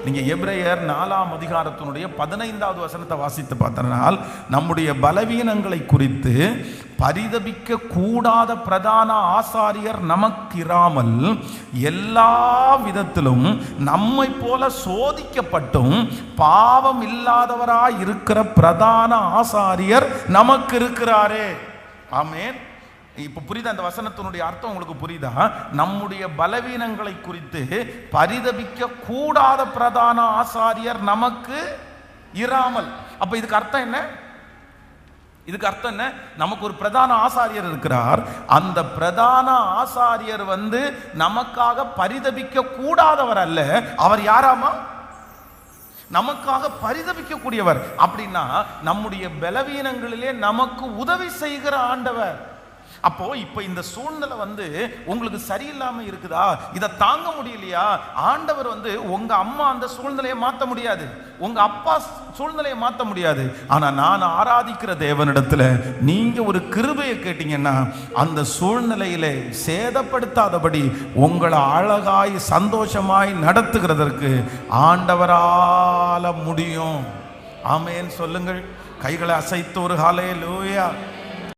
நீங்க எபிரேயர் 4ஆம் அதிகாரத்தினுடைய 15வது வசனத்தை வாசித்து பார்த்தனால், நம்முடைய பலவீனங்களை குறித்து பரிதபிக்க கூடாத பிரதான ஆசாரியர் நமக்கிராமல் எல்லா விதத்திலும் நம்மை போல சோதிக்கப்பட்டும் பாவம் இல்லாதவராய் இருக்கிற பிரதான ஆசாரியர் நமக்கு இருக்கிறாரே. ஆமென். இப்ப புரியுதா? அந்த வசனத்தினுடைய அர்த்தம் உங்களுக்கு புரியுதா? நம்முடைய பலவீனங்களை குறித்து பரிதபிக்க கூடாத பிரதான ஆசாரியர் நமக்கு இராமல். அப்ப இதுக்கு அர்த்தம் என்ன? இதுக்கு அர்த்தம் என்ன? நமக்கு ஒரு பிரதான ஆசாரியர் இருக்கிறார். அந்த பிரதான ஆசாரியர் நமக்காக பரிதபிக்க கூடாதவர் அல்ல. அவர் யாராமா? நமக்காக பரிதபிக்க கூடியவர். அப்படின்னா நம்முடைய பலவீனங்களிலே நமக்கு உதவி செய்கிற ஆண்டவர். அப்போ இப்ப இந்த சூழ்நிலை உங்களுக்கு சரியில்லாம இருக்குதா, இதை தாங்க முடியலையா? ஆண்டவர் உங்க அம்மா அந்த சூழ்நிலையை மாற்ற முடியாது, உங்க அப்பா சூழ்நிலையை மாற்ற முடியாது. ஆனா நான் ஆராதிக்கிற தேவனிடத்துல நீங்க ஒரு கிருபையை கேட்டீங்கன்னா அந்த சூழ்நிலையிலே சேதப்படுத்தாதபடி உங்களை அழகாய் சந்தோஷமாய் நடத்துகிறதற்கு ஆண்டவரால முடியும். ஆமென் சொல்லுங்கள். கைகளை அசைத்து ஒரு ஹல்லேலூயா.